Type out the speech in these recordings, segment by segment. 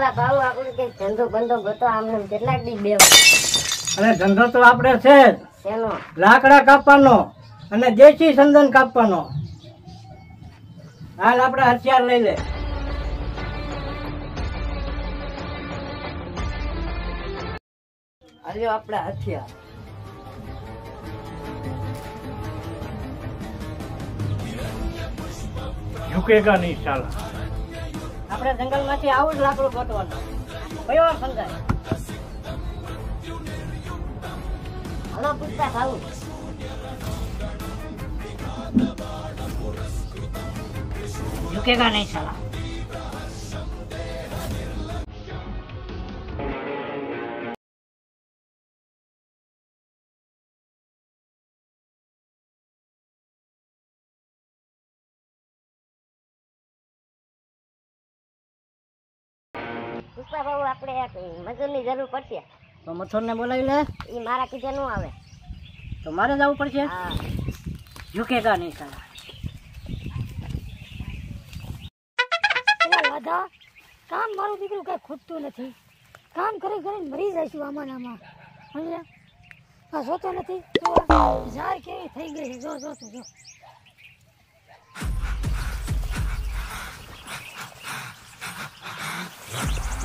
પુષ્પા ભાવ આપણે કઈ ધંધો બંધો ગતો આમને કેટલાક દી બે અને ધંધો તો આપણે છે શેનો લાકડા કાપવાનો અને દેશી સંદન કાપવાનો. હાલ આપણે હથિયાર લઈ લે. હાલ્યો આપણે હથિયાર. ઝુકેગા નહીં સાલા. આપણે જંગલ માંથી આવું જ લાકડું ગોતવાનું. કયો સમજાય? હલો પુષ્પા ભાવ ઝુકેગા નહીં સાલા. પુષ્પા ભાવ આપણે એક મજૂરની જરૂર પડશે. તો મથુર ને બોલાવી લે. એ મારા કીધે નું આવે. તો મારે જવું પડશે. હા ઝુકેગા નહીં સાલા. દાદા કામ મારું દીકરું કઈ ખૂટતું નથી. કામ કરી કરીને મરી જઈશું આમાં ને આમાં. સમજ્યા? આ જોતો નથી ઝાર કેવી થઈ ગઈ છે. જો જો તું જો.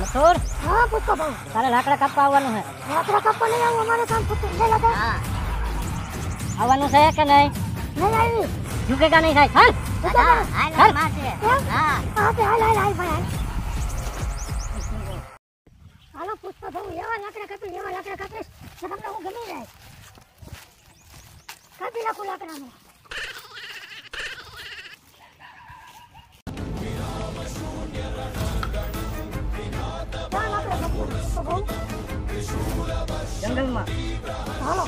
મથુર હા પુષ્પા ભાવ તારે લાકડા કાપવા આવવાનું છે. લાકડા કાપવા નહીં આવું. અમારે કામ ખૂટતું નહીં દાદા. હા આવવાનું છે કે નહીં? નહીં આવી ઝુકેગા નહીં થાય. હાલ હા હાલ મારશે. હા હા તે હાલ હાલ હાલ ભાઈ હાલ. હાલો પુષ્પા ભાવ એવા લાકડા કાપી એવા લાકડા કાપીશ કે તમને હું ગમી જાય. કાપી નાખું લાકડાને. જંગલમાં હાલો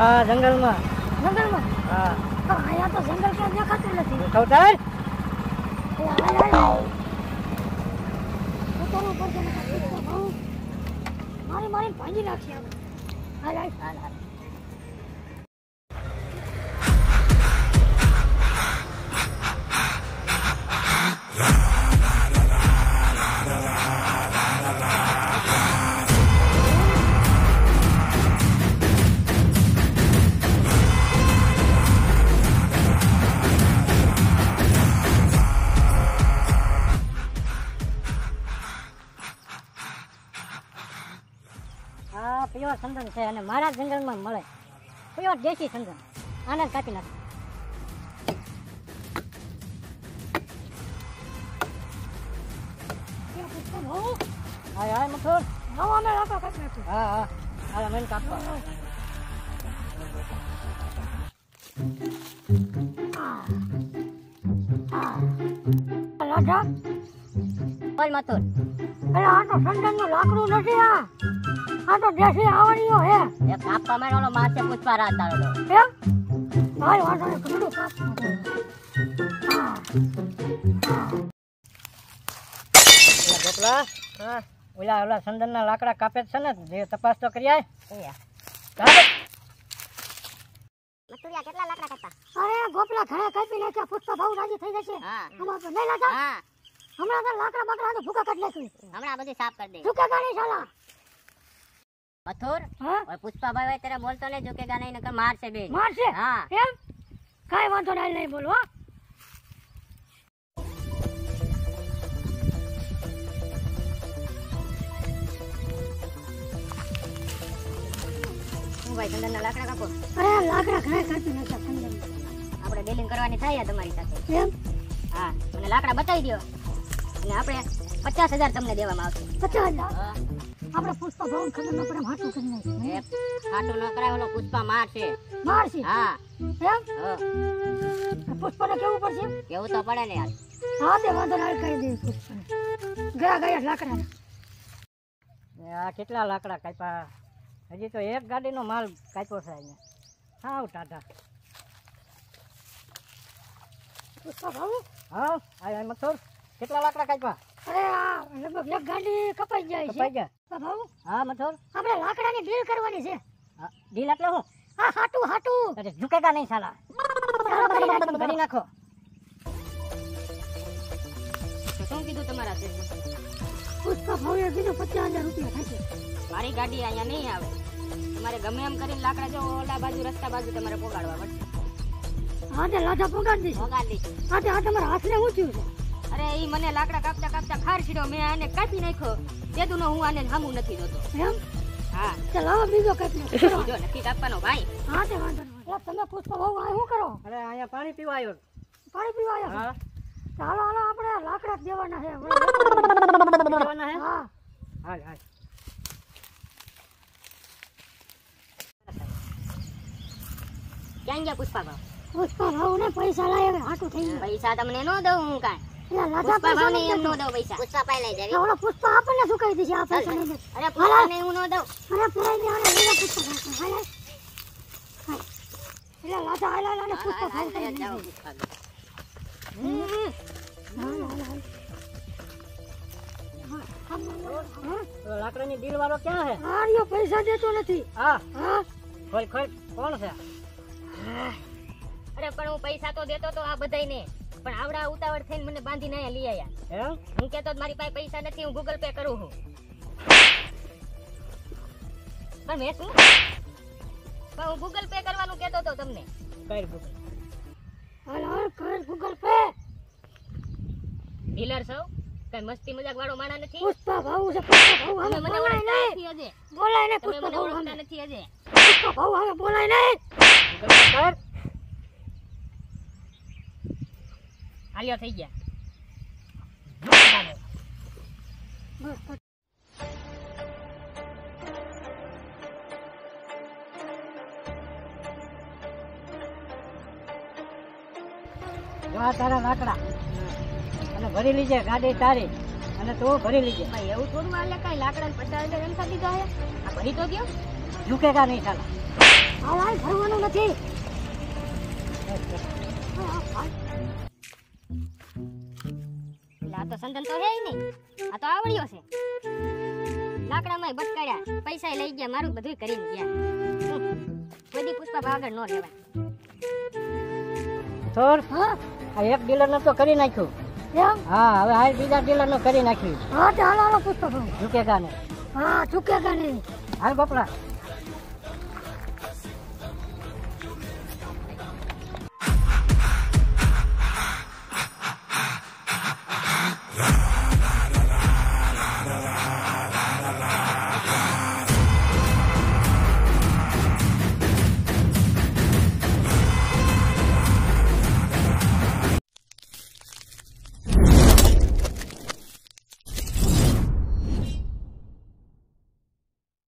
હા જંગલમાં. જંગલમાં હા અહીંયા તો જંગલ ક્યાં દેખાતું નથી. ખવતાર ઉતરવું પડશે નકર પુષ્પા ભાવ મારી મારી ભાંગી નાખશે. હાલ હાલ હાલ હાલ. પ્યોર સંદન છે અને મારા જંગલમાં મળે. પ્યોર દેશી સંદન. આને જ કાપી નાખો. પુષ્પા ભાવ હા હા મથુર. નવા અમે લાકડા કાપી નાખ્યું. હા હા હાલ મને કાપવા. લાડા બોલ મથુર. અરે આ તો સંદનનું લાકડું નથી. આ તો દેશી આવડીઓ હે. એ કાપવા માં ઓલો માથે પુષ્પા રાત તારો. એમ ભાઈ વાંધો નહીં ઘણું કાપ. ગોપલા હા ઓલા ઓલા સંદન ના લાકડા કાપે છે ને જે તપાસ તો કરી આય. મથુરિયા કેટલા લાકડા કાપતા? અરે ગોપલા ઘણા કાપી નાખ્યા. પુષ્પા ભાવ રાજી થઈ જશે. હા અમાર તો નહીં લાગા. હા હમણાં તો લાકડા બાકડા તો ભૂકા કાઢી નાખ્યું. હમણાં બધી સાફ કરી દે. ઝુકેગા નહીં સાલા. મથુર હા ઓય પુષ્પાભાઈ હોય ત્યારે બોલતો ને ઝુકેગા નહીં નકર મારશે બે. મારશે હા એમ કાંઈ વાંધો નહીં બોલો. ભાઈ ચંદનના લાકડા કાપો. અરે લાકડા ઘણા કાપી નાખ્યા ચંદન. આપણે ડીલિંગ કરવાની થાય તમારી સાથે. એમ હા, મને લાકડા બતાવી દો અને આપણે 50,000 તમને દેવામાં આવશે. 50,000 હા, આપણે પુષ્પા ભાવ ખબર ન પડે હાટું કરી નાખ્યું. એ ખાટું ન કરાય, ઓલો પુષ્પા મારશે. મારશી હા, એમ હા, પુષ્પાને કેવું પડશે? કેવું તો પડે ને યાર. હા તે વાંધો ના કરી દે પુષ્પાને. ગયા લાકડા આ કેટલા લાકડા કાપ્યા? હજી તો એક ગાડીનો માલ કાપ્યો છે અહીંયા. હાવ ટાટા. પુષ્પા ભાવ હા, આ મથુર કેટલા લાકડા કાપ્યા? અરે આ લગભગ એક ગાડી કપાઈ જાય છે. કપાઈ ગયા? પુષ્પા ભાવ હા મથુર. આપણે લાકડાની ડીલ કરવાની છે. ડીલ એટલે હું? હા હાટું અરે ઝુકેગા નહીં સાલા. કરી નાખો. તો શું કીધું તમારા શેઠે? પુષ્પા ભાવે કીધું 50,000 રૂપિયા થશે. મારી ગાડી અહીંયા નહીં આવે. તમારે ગમે એમ કરીને લાકડા જો ઓલા બાજુ રસ્તા બાજુ તમારે પોગાડવા પડશે. હા તે લાદા પગાડી દઈશું. પોગાડી દઈશું. હા તે આ તમારા હાથને શું થયું છે? અરે ઈ મને લાકડા કાપતા કાપતા ખાર છીડો. મેં આને કાપી નાખ્યો. તેદુનો હું આને સામું નથી જોતો. એમ હા, તે લાવો બીજો કાપી નાખો. જો નથી કાપવાનો ભાઈ. હા તે વાંધો નહીં. એટલે તમે પુષ્પા ભાવ આ શું કરો? અરે અહીંયા પાણી પીવા આવ્યો. પાણી પીવા આવ્યા હા, છો? ચાલો હાલો આપણે લાકડા જ દેવાના છે. પીવાના હે? હા હાલ હાલ. ક્યાં ગયા પુષ્પા ભાવ? પુષ્પા ભાવ ને પૈસા લાય હવે હાટું થઈ ગયું. પૈસા તમને ન દઉં હું કાંઈ. એટલે લાદા પુષ્પા પૈસા ભાવને નહીં એમ દેતો. ન દઉં પૈસા. પુષ્પા પાઈ લઈ એટલે ઓલો પુષ્પા આપણને શું કહી દેશે? આ પૈસા નહીં દે. અરે પુષ્પાને હું ન દઉં. અરે પરાઈ દે આને લીલા પુષ્પા ભાવ હાલ હાલ. હાલ. એટલે લાદા હાલ હાલ અને પુષ્પા ભાવ કરી જાઓ નાખો. પુષ્પા. હાલ હાલ હાલ. હા લાકડાની ડીલ વાળો ક્યાં છે? આ રહ્યો પૈસા દેતો નથી. હા, હા ખોલ ખોલ. કોણ છે? અરે પણ હું પૈસા તો દેતો તો આ બધાયને, પણ આવડા ઉતાવળ થઈને મને બાંધીને અહીંયા લઈ આયા. હું કહેતો મારી પાસે પૈસા નથી, હું ગૂગલ પે કરું છું. પણ મેં શું? પણ હું ગૂગલ પે કરવાનું કહેતો તો તમને. કર ગૂગલ. હાલ હાલ કર ગૂગલ પે. ડીલર છો? કઈ મસ્તી મજાક વાળો માણા નથી. પુષ્પા ભાવ છે. પુષ્પા ભાવ તમે હવે મને બોલાય ઓળખતા નહીં. નથી હજે. બોલાય નહીં તમે પુષ્પા મને ભાવ ઓળખતા હવે. નથી હજે. પુષ્પા ભાવ હવે બોલાય નહીં. ગૂગલ પે કર. હાલ્યો થઈ ગયા. બસ જો આ તારા લાકડા અને ભરી લીજે ગાડી તારી અને તું ભરી લીજે. ભાઈ એવું થોડું હાલે? કઈ લાકડા 50,000 એમ થતી જાય. આ ભરી તો ગયો. ઝુકેગા નહીં સાલા. હાલ હાલ ભરવાનું નથી. એટલે આ તો સંદન તો હે નહીં. આ તો આવડ્યો છે. લાકડામાં બટકાડ્યા, પૈસા લઈ ગયા, મારું બધું કરીને ગયા. બધી પુષ્પા આગળ નો રહેવાય. થોર હા આ એક ડીલર ને તો કરી નાખ્યું. એમ હા, હવે આ બીજા ડીલર નો કરી નાખ્યું. હા તે હાલ હાલો પુષ્પા ભાવ. ઝુકેગા ને. હા ચૂકેગા નહીં. હાલ બપડા.